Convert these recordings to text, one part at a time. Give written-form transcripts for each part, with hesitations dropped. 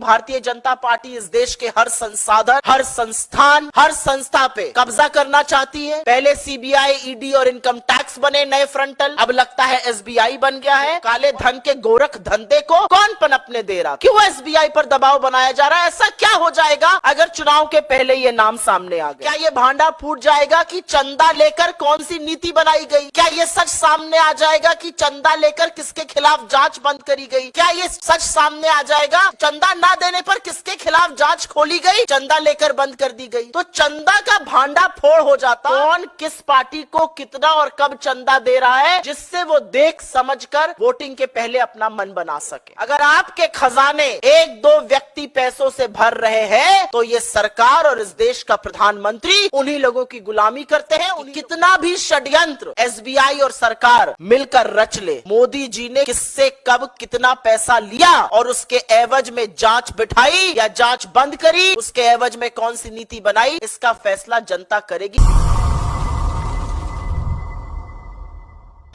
Bharatiya Janata party इस देश के हर संसाधन, हर संस्थान, हर संस्था पे कब्जा करना चाहती है। पहले सीबीआई, ईडी और इनकम टैक्स बने नए फ्रंटल, अब लगता है एसबीआई बन गया है। काले धन के गोरख धंधे को कौन पनपने दे रहा? क्यों एसबीआई पर दबाव बनाया जा रहा है? ऐसा क्या हो जाएगा अगर चुनाव के पहले ये नाम सामने आ गया? क्या ये भांडा फूट जाएगा कि चंदा लेकर कौन सी नीति बनाई गई? क्या ये सच सामने आ जाएगा कि चंदा लेकर किसके खिलाफ जांच बंद करी गई? क्या ये सच सामने आ जाएगा चंदा ना देने पर किसके खिलाफ जांच खोली गई, चंदा लेकर बंद कर दी गई? तो चंदा का भांडा फोड़ हो जाता। कौन किस पार्टी को कितना और कब चंदा दे रहा है, जिससे वो देख समझकर वोटिंग के पहले अपना मन बना सके। अगर आपके खजाने एक दो व्यक्ति पैसों से भर रहे हैं तो ये सरकार और इस देश का प्रधानमंत्री उन्हीं लोगों की गुलामी करते हैं। कितना भी षड्यंत्र एसबीआई और सरकार मिलकर रच ले, मोदी जी ने किससे कब कितना पैसा लिया और उसके एवज में जांच बिठाई या जांच बंद करी, उसके एवज में कौन सी नीति बनाई, इसका फैसला जनता करेगी।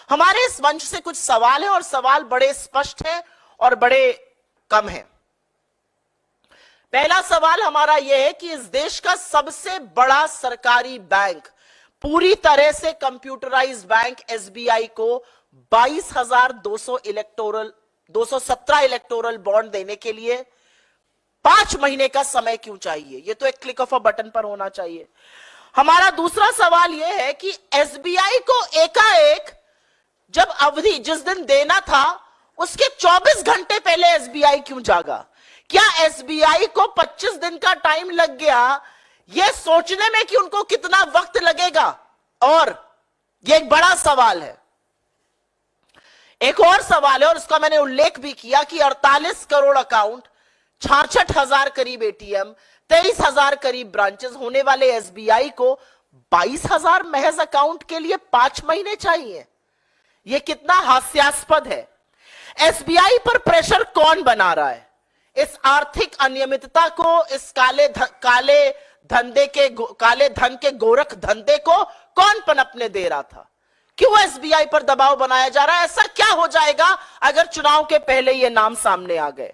हमारे इस मंच से कुछ सवाल है और सवाल बड़े स्पष्ट हैं और बड़े कम हैं। पहला सवाल हमारा यह है कि इस देश का सबसे बड़ा सरकारी बैंक, पूरी तरह से कंप्यूटराइज बैंक एसबीआई को 22,217 इलेक्टोरल बॉन्ड देने के लिए 5 महीने का समय क्यों चाहिए? ये तो एक क्लिक ऑफ अ बटन पर होना चाहिए। हमारा दूसरा सवाल यह है कि एसबीआई को एकाएक जब अवधि जिस दिन देना था उसके 24 घंटे पहले एसबीआई क्यों जागा? क्या एसबीआई को 25 दिन का टाइम लग गया यह सोचने में कि उनको कितना वक्त लगेगा? और यह एक बड़ा सवाल है। एक और सवाल है और उसका मैंने उल्लेख भी किया कि 48 करोड़ अकाउंट, 66,000 करीब एटीएम, 23,000 करीब ब्रांचेस होने वाले एसबीआई को 22,000 महज अकाउंट के लिए 5 महीने चाहिए। यह कितना हास्यास्पद है। एसबीआई पर प्रेशर कौन बना रहा है? इस आर्थिक अनियमितता को, इस काले धन के गोरख धंधे को कौन पनपने दे रहा था? क्यों एसबीआई पर दबाव बनाया जा रहा है? ऐसा क्या हो जाएगा अगर चुनाव के पहले ये नाम सामने आ गए?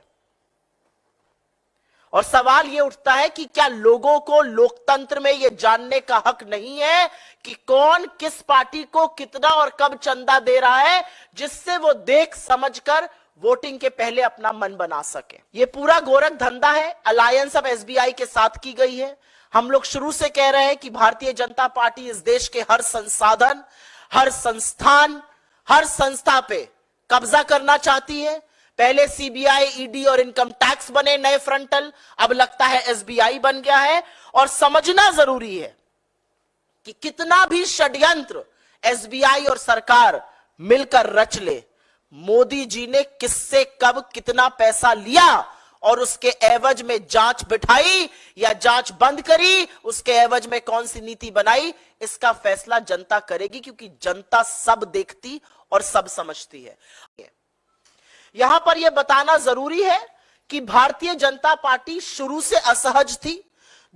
और सवाल ये उठता है कि क्या लोगों को लोकतंत्र में ये जानने का हक नहीं है कि कौन किस पार्टी को कितना और कब चंदा दे रहा है, जिससे वो देख समझकर वोटिंग के पहले अपना मन बना सके? ये पूरा गोरख धंधा है, अलायंस अब एसबीआई के साथ की गई है। हम लोग शुरू से कह रहे हैं कि भारतीय जनता पार्टी इस देश के हर संसाधन, हर संस्थान, हर संस्था पे कब्जा करना चाहती है। पहले सीबीआई, ईडी और इनकम टैक्स बने नए फ्रंटल, अब लगता है एसबीआई बन गया है। और समझना जरूरी है कि कितना भी षड्यंत्र एसबीआई और सरकार मिलकर रच ले, मोदी जी ने किससे कब कितना पैसा लिया और उसके एवज में जांच बिठाई या जांच बंद करी, उसके एवज में कौन सी नीति बनाई, इसका फैसला जनता करेगी, क्योंकि जनता सब देखती और सब समझती है। यहां पर यह बताना जरूरी है कि भारतीय जनता पार्टी शुरू से असहज थी।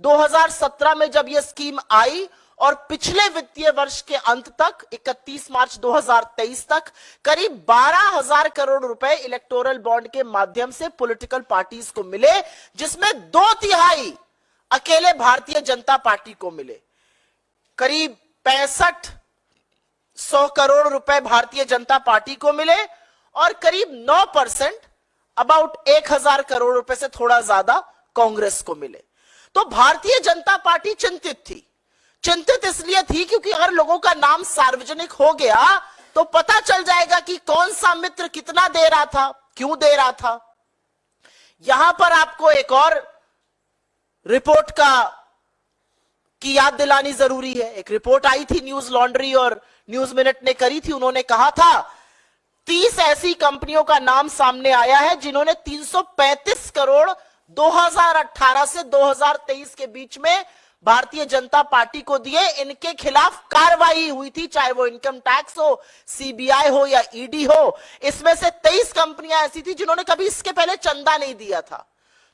2017 में जब यह स्कीम आई और पिछले वित्तीय वर्ष के अंत तक 31 मार्च 2023 तक करीब 12,000 करोड़ रुपए इलेक्टोरल बॉन्ड के माध्यम से पॉलिटिकल पार्टीज को मिले, जिसमें 2/3 अकेले भारतीय जनता पार्टी को मिले। करीब 6500 करोड़ रुपए भारतीय जनता पार्टी को मिले और करीब 9%, अबाउट 1,000 करोड़ रुपए से थोड़ा ज्यादा कांग्रेस को मिले। तो भारतीय जनता पार्टी चिंतित थी। चिंतित इसलिए थी क्योंकि अगर लोगों का नाम सार्वजनिक हो गया तो पता चल जाएगा कि कौन सा मित्र कितना दे रहा था, क्यों दे रहा था। यहां पर आपको एक और रिपोर्ट की याद दिलानी जरूरी है। एक रिपोर्ट आई थी, न्यूज लॉन्ड्री और न्यूज मिनट ने करी थी। उन्होंने कहा था 30 ऐसी कंपनियों का नाम सामने आया है जिन्होंने 335 करोड़ 2018 से 2023 के बीच में भारतीय जनता पार्टी को दिए। इनके खिलाफ कार्रवाई हुई थी, चाहे वो इनकम टैक्स हो, सीबीआई हो या ईडी हो। इसमें से 23 कंपनियां ऐसी थी जिन्होंने कभी इसके पहले चंदा नहीं दिया था।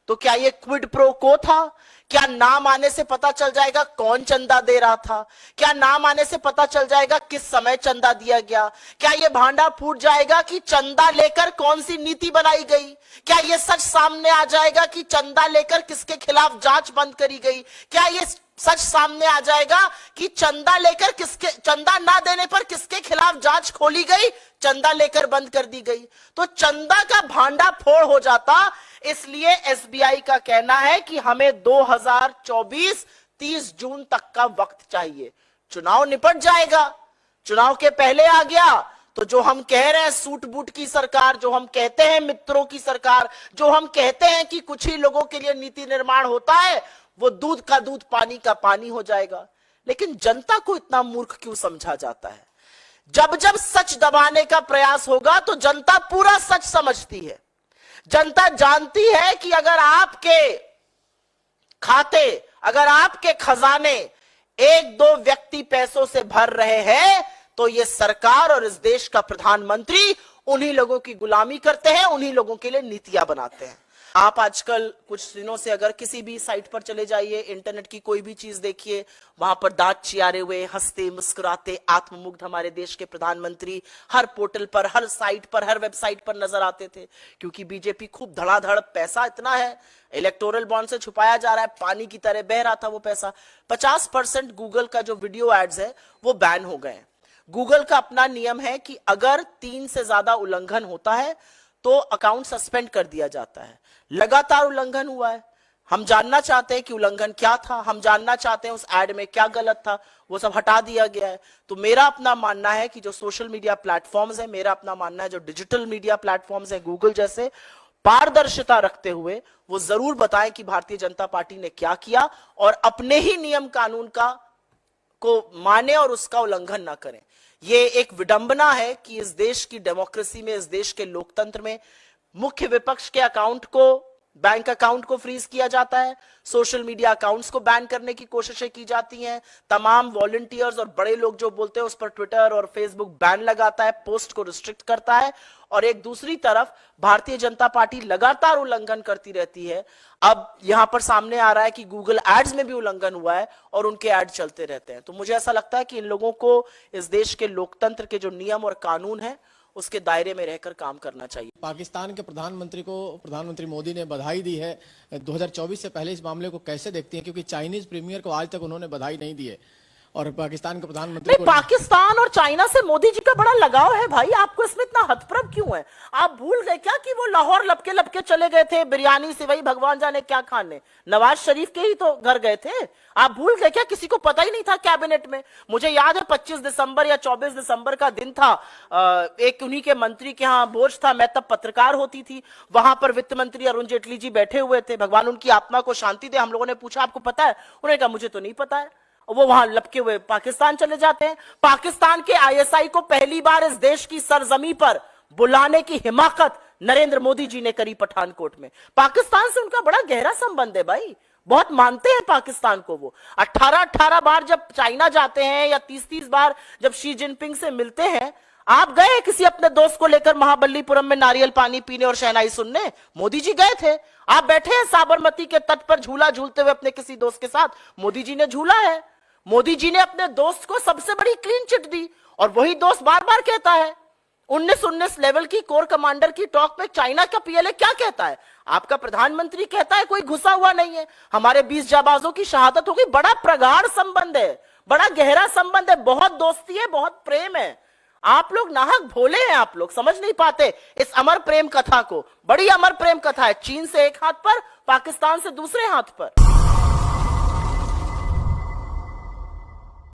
तो क्या ये क्विड प्रो को था? क्या नाम आने से पता चल जाएगा कौन चंदा दे रहा था? क्या नाम आने से पता चल जाएगा किस समय चंदा दिया गया? क्या ये भांडा फूट जाएगा कि चंदा लेकर कौन सी नीति बनाई गई? क्या ये सच सामने आ जाएगा कि चंदा लेकर किसके खिलाफ जांच बंद करी गई? क्या ये सच सामने आ जाएगा कि चंदा लेकर चंदा ना देने पर किसके खिलाफ जांच खोली गई, चंदा लेकर बंद कर दी गई? तो चंदा का भांडा फोड़ हो जाता। इसलिए एसबीआई का कहना है कि हमें 2024 30 जून तक का वक्त चाहिए। चुनाव निपट जाएगा, चुनाव के पहले आ गया तो जो हम कह रहे हैं सूट बूट की सरकार, जो हम कहते हैं मित्रों की सरकार, जो हम कहते हैं कि कुछ ही लोगों के लिए नीति निर्माण होता है, वो दूध का दूध पानी का पानी हो जाएगा। लेकिन जनता को इतना मूर्ख क्यों समझा जाता है? जब जब सच दबाने का प्रयास होगा तो जनता पूरा सच समझती है। जनता जानती है कि अगर आपके खाते, अगर आपके खजाने एक दो व्यक्ति पैसों से भर रहे हैं तो ये सरकार और इस देश का प्रधानमंत्री उन्हीं लोगों की गुलामी करते हैं, उन्हीं लोगों के लिए नीतियां बनाते हैं। आप आजकल कुछ दिनों से अगर किसी भी साइट पर चले जाइए, इंटरनेट की कोई भी चीज देखिए, वहां पर दांत चियारे हुए, हंसते मुस्कुराते, आत्ममुग्ध हमारे देश के प्रधानमंत्री हर पोर्टल पर, हर साइट पर, हर वेबसाइट पर नजर आते थे। क्योंकि बीजेपी खूब धड़ाधड़, पैसा इतना है, इलेक्टोरल बॉन्ड से छुपाया जा रहा है, पानी की तरह बह रहा था वो पैसा। 50% गूगल का जो वीडियो एड्स है वो बैन हो गए। गूगल का अपना नियम है कि अगर 3 से ज्यादा उल्लंघन होता है तो अकाउंट सस्पेंड कर दिया जाता है। लगातार उल्लंघन हुआ है। हम जानना चाहते हैं कि उल्लंघन क्या था, हम जानना चाहते हैं उस एड में क्या गलत था, वो सब हटा दिया गया है। तो मेरा अपना मानना है कि जो सोशल मीडिया प्लेटफॉर्म्स है, मेरा अपना मानना है जो डिजिटल मीडिया प्लेटफॉर्म्स है गूगल जैसे, पारदर्शिता रखते हुए वो जरूर बताएं कि भारतीय जनता पार्टी ने क्या किया और अपने ही नियम कानून को माने और उसका उल्लंघन ना करें। ये एक विडंबना है कि इस देश की डेमोक्रेसी में, इस देश के लोकतंत्र में मुख्य विपक्ष के अकाउंट को, बैंक अकाउंट को फ्रीज किया जाता है, सोशल मीडिया अकाउंट्स को बैन करने की कोशिशें की जाती हैं, तमाम वॉलंटियर्स और बड़े लोग जो बोलते हैं उस पर ट्विटर और फेसबुक बैन लगाता है, पोस्ट को रिस्ट्रिक्ट करता है, और एक दूसरी तरफ भारतीय जनता पार्टी लगातार उल्लंघन करती रहती है। अब यहां पर सामने आ रहा है कि गूगल एड्स में भी उल्लंघन हुआ है और उनके एड चलते रहते हैं। तो मुझे ऐसा लगता है कि इन लोगों को इस देश के लोकतंत्र के जो नियम और कानून है उसके दायरे में रहकर काम करना चाहिए। पाकिस्तान के प्रधानमंत्री को प्रधानमंत्री मोदी ने बधाई दी है। 2024 से पहले इस मामले को कैसे देखती हैं? क्योंकि चाइनीज प्रीमियर को आज तक उन्होंने बधाई नहीं दी है और पाकिस्तान के प्रधानमंत्री को। पाकिस्तान और चाइना से मोदी जी का बड़ा लगाव है भाई, आपको इसमें इतना हतप्रभ क्यों है? आप भूल गए क्या कि वो लाहौर लपके लपके चले गए थे बिरयानी सिवई भगवान जाने क्या खाने, नवाज शरीफ के ही तो घर गए थे। आप भूल गए क्या? किसी को पता ही नहीं था कैबिनेट में। मुझे याद है 25 दिसंबर या 24 दिसंबर का दिन था, एक उन्हीं के मंत्री के यहाँ भोज था, मैं तब पत्रकार होती थी, वहां पर वित्त मंत्री अरुण जेटली जी बैठे हुए थे, भगवान उनकी आत्मा को शांति दे। हम लोगों ने पूछा आपको पता है? उन्होंने कहा मुझे तो नहीं पता है। वो वहां लपके हुए पाकिस्तान चले जाते हैं। पाकिस्तान के आईएसआई को पहली बार इस देश की सरजमी पर बुलाने की हिमाकत नरेंद्र मोदी जी ने करी पठानकोट में। पाकिस्तान से उनका बड़ा गहरा संबंध है भाई, बहुत मानते हैं पाकिस्तान को। वो 18 बार जब चाइना जाते हैं या 30 बार जब शी जिनपिंग से मिलते हैं। आप गए किसी अपने दोस्त को लेकर महाबलीपुरम में नारियल पानी पीने और शहनाई सुनने? मोदी जी गए थे। आप बैठे हैं साबरमती के तट पर झूला झूलते हुए अपने किसी दोस्त के साथ? मोदी जी ने झूला है। मोदी जी ने अपने दोस्त को सबसे बड़ी क्लीन चिट दी और वही दोस्त बार बार कहता है 19 लेवल की कोर कमांडर की टॉक में चाइना का पीएलए क्या कहता है? आपका प्रधानमंत्री कहता है कोई घुसा हुआ नहीं है, हमारे 20 जाबाजों की शहादत हो गई। बड़ा प्रगाढ़ संबंध है, बड़ा गहरा संबंध है, बहुत दोस्ती है, बहुत प्रेम है। आप लोग नाहक भोले हैं, आप लोग समझ नहीं पाते इस अमर प्रेम कथा को। बड़ी अमर प्रेम कथा है, चीन से एक हाथ पर, पाकिस्तान से दूसरे हाथ पर।